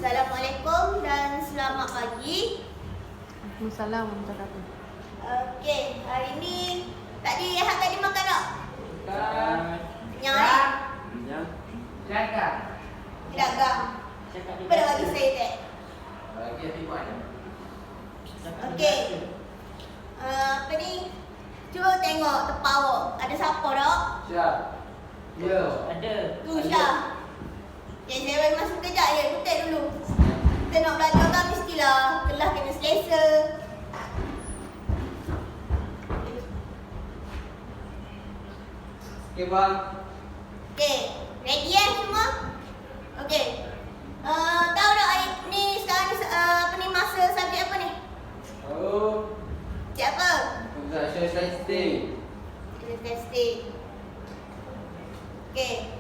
Assalamualaikum dan selamat pagi. Waalaikumsalam warahmatullahi wabarakatuh. Okey, hari ni tadi Ahad tadi makan tak? Kenyang ni? Kenyang. Jaga. Tidak gam. Apa dah bagi saya tak? Bagi hati buat. Okey. Apa ni? Cuba tengok tepat awak. Ada siapa tak? Siap. Ya. Ada. Tu Syah. Okay, saya bagi masa kejap je. Betul dulu. Kita nak belajar kan mestilah kelas kena selesa. Okey bang. Okey, ready semua? Okey. Tahu tak hari ni sekarang ni apa ni masa subjek apa ni? Oh. Subjek apa? Social testing. Kita testing. Okey.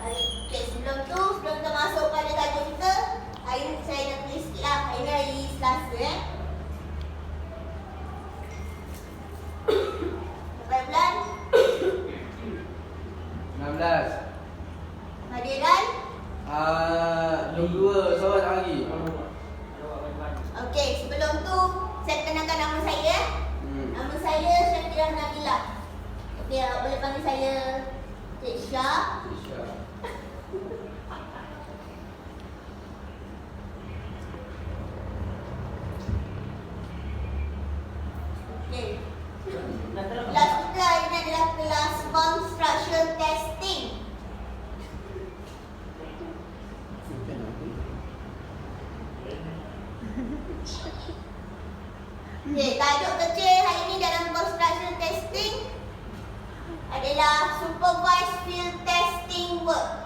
Okey, sebelum kita masuk pada tajuk kita, hari ni saya nak tulis sikit lah. Hari ni hari Selasa Berapa bulan? 16. Hadir dan? 22 soal lagi. Okey, sebelum tu saya kenalkan nama saya. Nama saya Syakirah Nabilah. Okey, boleh panggil saya Cik Syah. Siap. Okey. Kelas kita hari ini adalah kelas construction testing. Okey, tajuk kecil hari ini dalam construction testing adalah supervised field testing work.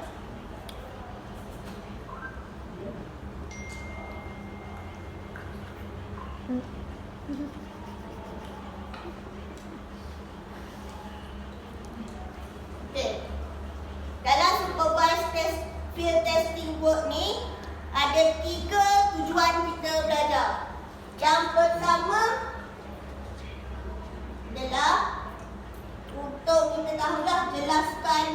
Okey. Dalam supervised field testing work ni ada 3 tujuan kita belajar. Yang pertama adalah untuk kita tahulah jelaskan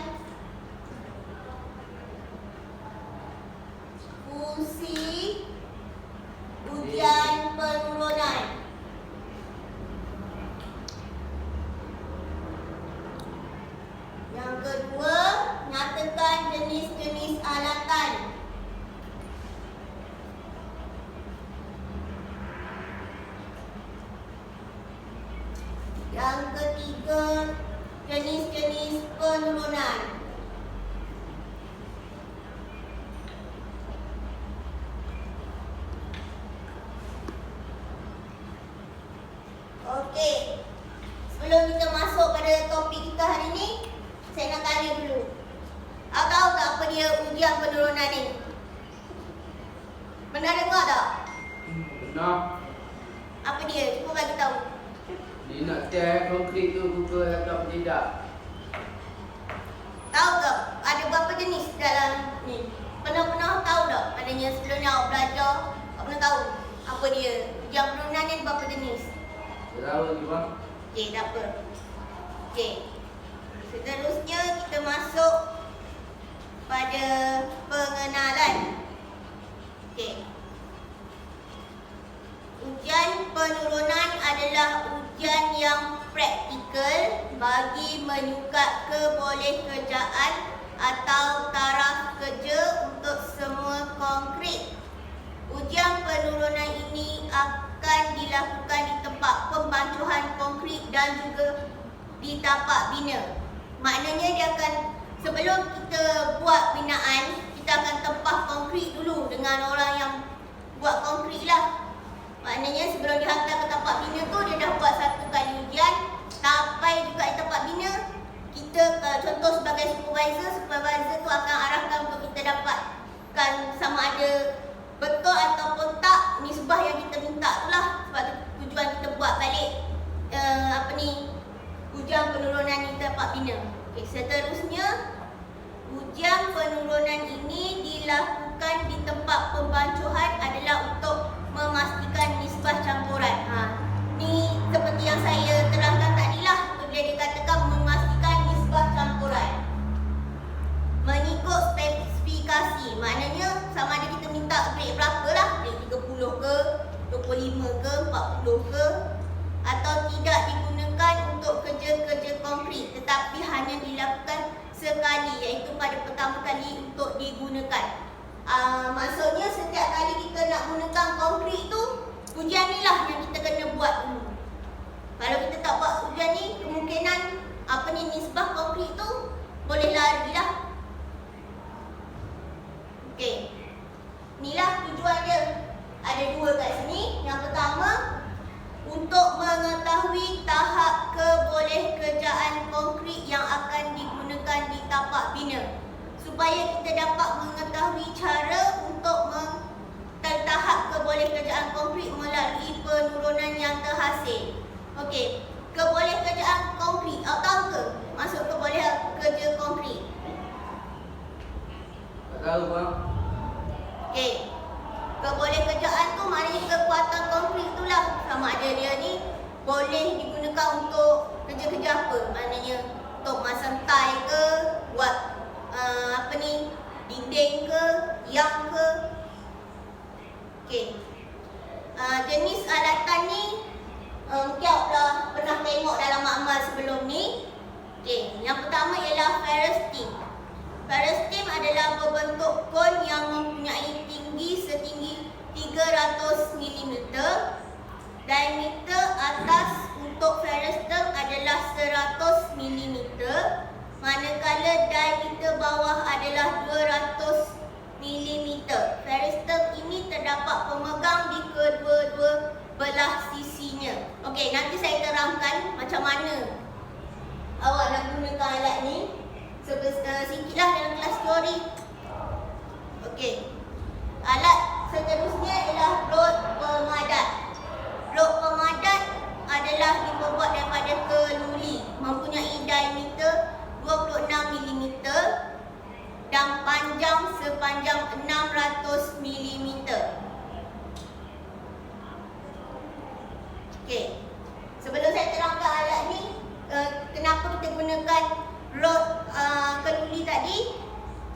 fungsi ujian penurunan. Yang kedua, nyatakan jenis-jenis alatan. Yang ketiga, jenis-jenis penurunan. Okey. Sebelum kita masuk pada topik kita hari ni, saya nak tanya dulu. Awak tahu tak apa dia ujian penurunan ni? Pernah dengar tak? Nak Apa dia? Cuba bagi tahu. dia nak test konkret tu Google atau tidak. Tahu tak ada berapa jenis dalam ni? Pernah tahu tak? Maknanya sebelum ni awak belajar, awak pernah tahu apa dia? Ujian penurunan ni ada berapa jenis? Tak tahu lagi bang. Okey, tak apa. Okey. Seterusnya kita masuk pada pengenalan. Okey. Ujian penurunan adalah ujian yang praktikal bagi menyukat kebolehkerjaan atau taraf kerja untuk semua konkret. Ujian penurunan ini akan dilakukan di tempat pembancuhan konkret dan juga di tapak bina. Maknanya dia akan, sebelum kita buat binaan, kita akan tempah konkret dulu dengan orang yang buat konkret lah. Maknanya sebelum dihantar ke tapak bina tu, dia dah buat satu kali ujian. Sampai juga di tapak bina, kita contoh sebagai supervisor tu akan arahkan untuk kita dapatkan sama ada betul ataupun tak nisbah yang kita minta tu lah. Sebab tu tujuan kita buat balik ujian penurunan di tapak bina. Okay, seterusnya ujian penurunan ini dilakukan di tempat pembancuhan adalah untuk memastikan nisbah campuran. Ni seperti yang saya terangkan tadi lah. Bila dikatakan memastikan nisbah campuran mengikut spesifikasi, maknanya sama ada kita minta grade berapa lah, grade 30 ke, 25 ke, 40 ke, atau tidak digunakan untuk kerja-kerja konkret tetapi hanya dilakukan sekali, iaitu pada pertama kali untuk digunakan. Maksudnya setiap kali kita nak gunakan konkret tu, ujian ni lah yang kita kena buat dulu. Kalau kita tak buat ujian ni, kemungkinan nisbah konkret tu boleh lari lah. Okey, inilah tujuan dia. Ada dua kat sini. Yang pertama, untuk mengetahui tahap kebolehkerjaan konkret yang akan digunakan di tapak bina, supaya kita dapat mengetahui cara untuk tahap kebolehkerjaan konkret melalui penurunan yang terhasil. Okey, kebolehkerjaan konkret, awak tahu ke maksud kebolehkerja konkret? Tak tahu bang. Okey, kebolehkerjaan tu maknanya kekuatan konkret tu lah. Sama ada dia ni boleh digunakan untuk kerja-kerja apa. Maknanya untuk masang tile ke, buat dinding ke, tiang ke. Okey, jenis alatan ni mungkin awak dah pernah tengok dalam makmal sebelum ni. Okey, yang pertama ialah ferrous tube. Ferrous tube adalah berbentuk kon yang mempunyai tinggi setinggi 300 mm. Diameter atas untuk ferrous tube adalah 100 mm, manakala diameter bawah adalah 200 mm. Ferrous tube ini terdapat pemegang di kedua-dua belah sisinya. Okey, nanti saya terangkan macam mana awak nak gunakan alat ni. Sikitlah dalam kelas teori. Okey, alat seterusnya ialah rod pemadat. Rod pemadat adalah dibuat daripada keluli, mempunyai diameter 26 mm dan panjang sepanjang 600 mm. Okey, sebelum saya terangkan alat ni, kenapa kita gunakan rod keluli tadi?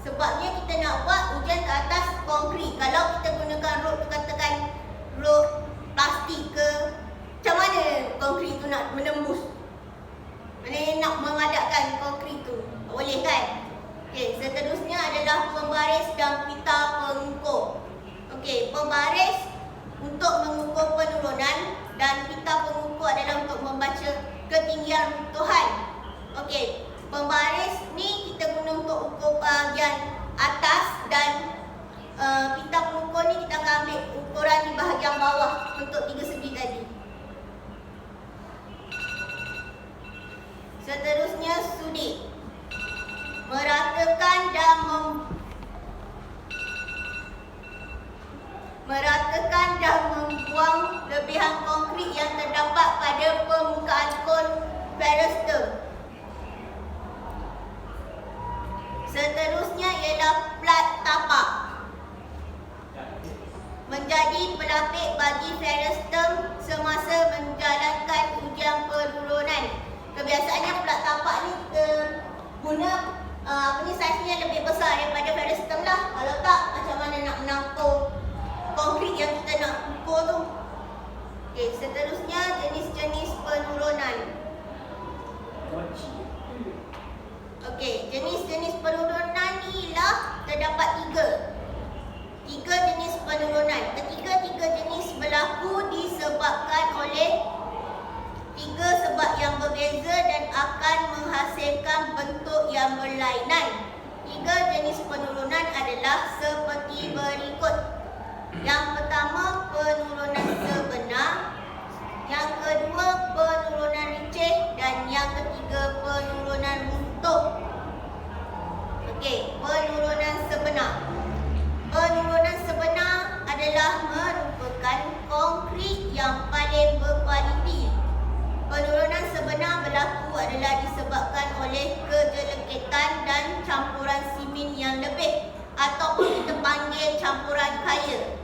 Sebabnya kita nak buat ujian ke atas konkret. Kalau kita gunakan rod tu, katakan rod plastik ke, macam mana konkret tu nak menembus? Maknanya nak memadakkan konkret tu, tak boleh kan? Okey, seterusnya adalah pembaris dan pita pengukur. Okey, pembaris untuk mengukur penurunan dan pita pengukur adalah untuk membaca ketinggian runtuhan. Okey, pembaris ni kita guna untuk ukur bahagian atas dan pita pengukur ni kita akan ambil ukuran di bahagian bawah untuk tiga segi tadi. Seterusnya sudit. Meratakan dan membuang lebihan konkret yang terdapat pada permukaan kon ferrous tube. Seterusnya ialah plat tapak. Menjadi pelapik bagi ferrous tube semasa menjalankan ujian penurunan. Kebiasaannya plat tapak ni kita guna saiznya lebih besar daripada ferrous tube lah. Kalau tak, macam mana nak menampung konkret yang kita nak ukur tu. Okey, seterusnya jenis-jenis penurunan. Okey, jenis-jenis penurunan ni lah terdapat tiga jenis penurunan. Ketiga-tiga jenis berlaku disebabkan oleh tiga sebab yang berbeza dan akan menghasilkan bentuk yang berlainan. Tiga jenis penurunan adalah seperti berikut. Yang pertama, penurunan sebenar. Yang kedua, penurunan receh. Dan yang ketiga, penurunan runtuh. Okey, penurunan sebenar. Penurunan sebenar adalah merupakan konkret yang paling berkualiti. Penurunan sebenar berlaku adalah disebabkan oleh kejelekitan dan campuran simen yang lebih, ataupun kita panggil campuran kaya.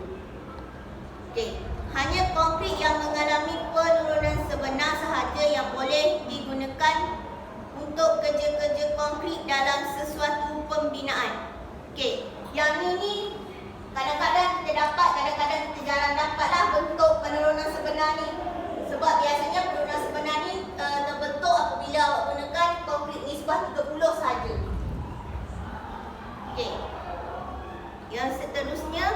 Okey, hanya konkret yang mengalami penurunan sebenar sahaja yang boleh digunakan untuk kerja-kerja konkret dalam sesuatu pembinaan. Okey, yang ini kadang-kadang kita dapat, kadang-kadang kita jarang dapatlah bentuk penurunan sebenar ni. Sebab biasanya penurunan sebenar ni terbentuk apabila awak gunakan konkrit nisbah 30 saja. Okey. Yang seterusnya,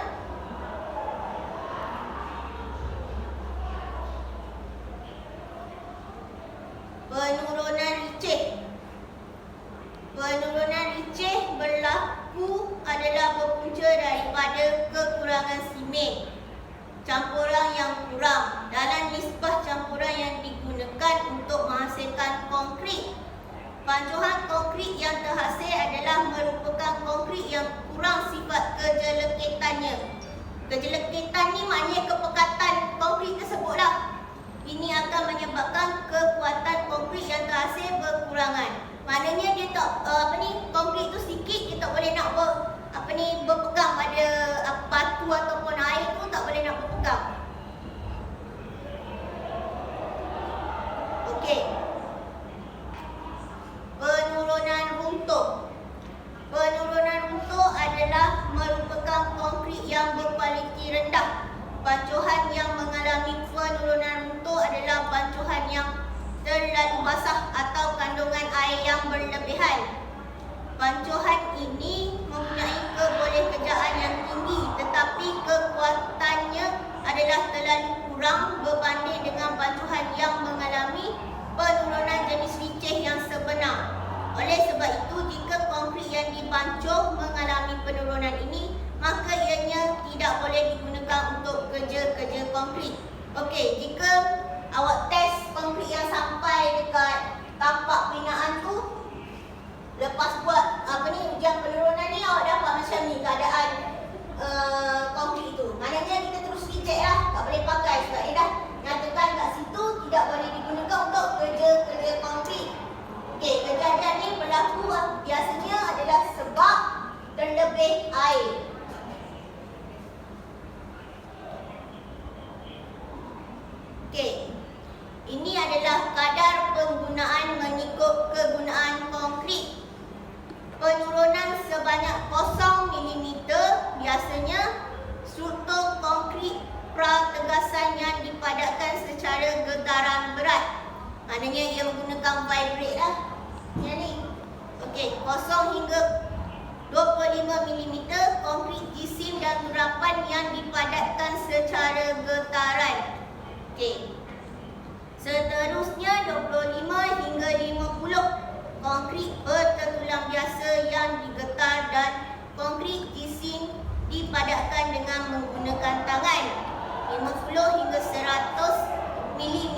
penurunan licin. Penurunan licin berlaku adalah berpunca daripada kekurangan simen, campuran yang kurang dalam nisbah campuran yang digunakan untuk menghasilkan konkrit. Pancuhan konkrit yang terhasil adalah merupakan konkrit yang kurang sifat kejelekitannya. Kejelekitan ni maknanya kepekatan konkrit tersebutlah. Ini akan menyebabkan kekuatan konkrit yang terhasil berkurangan. Maknanya dia tak konkrit tu sikit, dia tak boleh nak berpegang pada batu ataupun air tu, tak boleh nak berpegang. Okey. Penurunan runtuh. Penurunan runtuh adalah merupakan konkrit yang berkualiti rendah. Bancuhan yang mengalami penurunan runtuh adalah bancuhan yang terlalu basah atau kandungan air yang berlebihan. Bancuhan ini mempunyai kebolehkerjaan yang tinggi, tetapi kekuatannya adalah terlalu kurang berbanding dengan bancuhan yang mengalami penurunan jenis licin yang sebenar. Oleh sebab itu, jika konkrit yang dibancuh mengalami penurunan ini, maka ianya tidak boleh digunakan untuk kerja-kerja konkrit. Okey, jika awak test konkrit yang sampai dekat tapak binaan tu, lepas buat ujian penurunan ni, awak dapat macam ni keadaan konkrit tu. Maknanya kita terus reject lah, tak boleh pakai sebab dia dah nyatakan kat situ tidak boleh digunakan untuk kerja-kerja konkrit. Okey, kejadian ni berlaku biasanya adalah sebab terlebih air. Okey. Ini adalah kadar penggunaan mengikut kegunaan konkrit. Penurunan sebanyak 0 mm biasanya struktur konkrit prategasan yang dipadatkan secara getaran berat. Maknanya ia menggunakan vibrate lah. Yang ni. Okey, 0 hingga 25 mm konkrit jisim dan turapan yang dipadatkan secara getaran. Okey. Seterusnya 25 hingga 50 konkrit bertertulang biasa yang digetar dan konkrit jisim dipadatkan dengan menggunakan tangan. 50 hingga 100 mm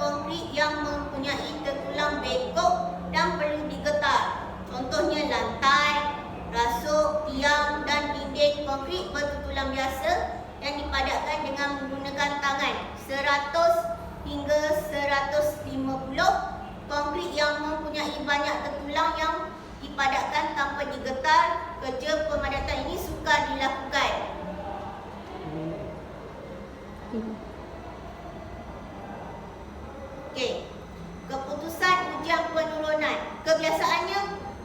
konkrit yang mempunyai tertulang bengkok dan perlu digetar. Contohnya lantai, rasuk, tiang dan dinding konkrit bertertulang biasa yang dipadatkan dengan menggunakan tangan. 100 hingga 150 konkrit yang mempunyai banyak tertulang yang dipadatkan tanpa digetar. Kerja pemadatan ini sukar dilakukan. Okey. Keputusan ujian penurunan. Kebiasaannya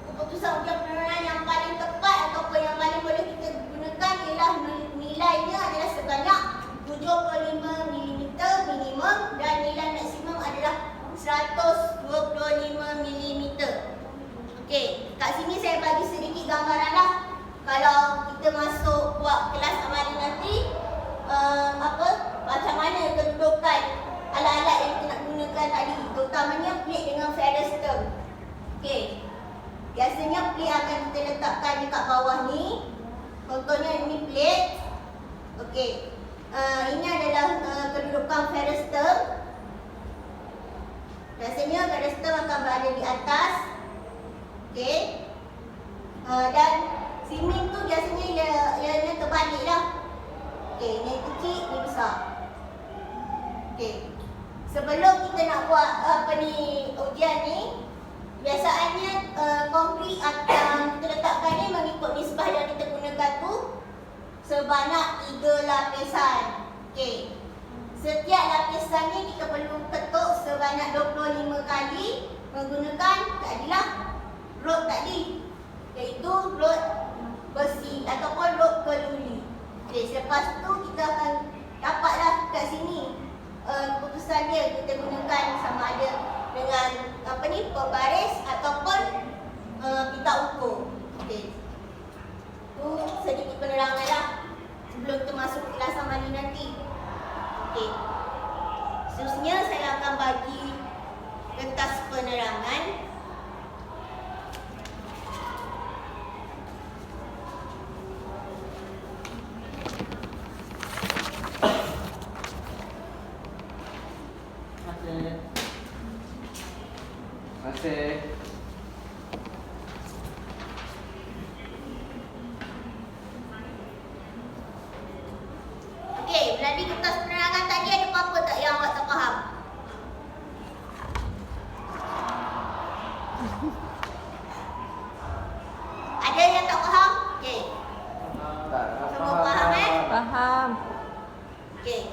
keputusan ujian penurunan yang paling tepat ataupun yang paling boleh kita gunakan ialah nilainya adalah sebanyak 75 mm minimum dan nilai maksimum adalah 125 mm. Okey, kat sini saya bagi sedikit gambaran lah. Kalau kita masuk buat kelas amali nanti, macam mana kedudukan alat-alat yang kita nak gunakan tadi, terutamanya plate dengan ferrous term. Okey. Biasanya plate akan kita letakkan dekat bawah ni. Contohnya ini plate. Okey. Ini adalah kedudukan ferrous term. Biasanya ferrous term akan berada di atas. Okey. Dan simen tu biasanya ianya terbalik lah. Okey, ni kecil, ni besar. Okey. Sebelum kita nak buat ujian ni, biasaannya konkrit akan kita letakkan ni mengikut nisbah yang kita gunakan tu sebanyak 3 lapisan. Okey. Setiap lapisan ni kita perlu ketuk sebanyak 25 kali menggunakan tadilah rod tadi, iaitu rod besi ataupun rod keluli. penerangan lah. Sebelum kita masuk kelas amali nanti. Okey. Seterusnya saya akan bagi kertas penerangan. Terima kasih. Okey, melalui kertas penerangan tadi ada apa-apa tak yang awak tak faham? Ada yang tak faham? Okey. Tak Semua faham, eh? Faham. Okey.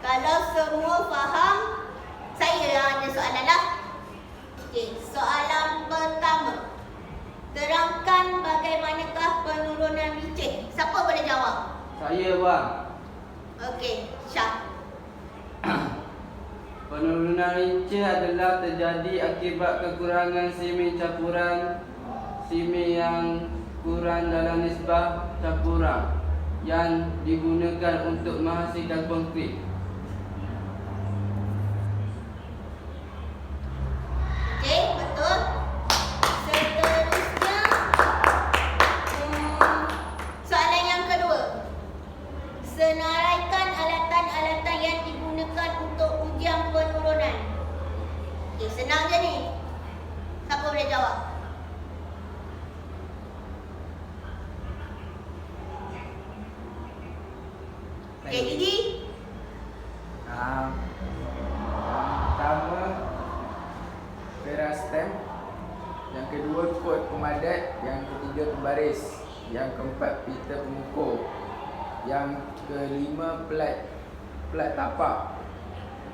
Kalau semua faham, saya yang ada soalan lah. Okey, soalan pertama. Terangkan bagaimanakah penurunan licin. Siapa boleh jawab? Saya bang. Okey, Syah. Penurunan licin adalah terjadi akibat kekurangan simen campuran simen yang kurang dalam nisbah campuran yang digunakan untuk menghasilkan konkrit. Okey, betul. Seterusnya, soalan yang kedua. Senaraikan alatan-alatan yang digunakan untuk ujian penurunan. Okey, senang je ni. Siapa boleh jawab? Okey, Didi. Yang pertama perastem, yang kedua kod pemadat, yang ketiga pembaris, yang keempat pita pengukur, yang kelima plat tapak,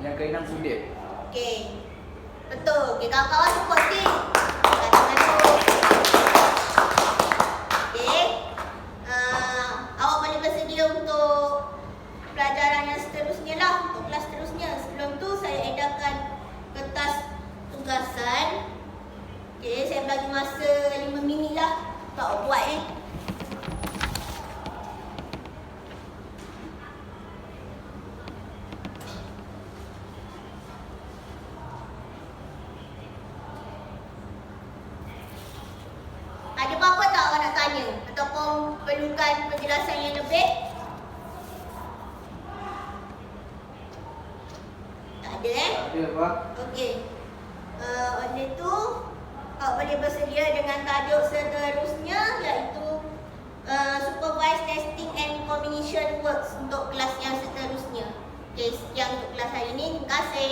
yang keenam sudip. Okey. Betul. Okey, kawan-kawan support sikit. Tangan tu. Okey. Awak boleh bersedia untuk pelajaran yang seterusnya lah, untuk kelas seterusnya. Sebelum tu saya edarkan kertas tugasan. Okey, saya bagi masa 5 minit lah untuk awak buat ni. Ada apa-apa tak awak nak tanya? Ataupun perlukan penjelasan yang lebih? Tak ada, eh? Tak ada bang. Okey. Oleh tu, awak boleh bersedia dengan tajuk seterusnya, iaitu Supervised Testing and Combination Works untuk kelas yang seterusnya. Okey, sekian untuk kelas hari ini. Terima kasih.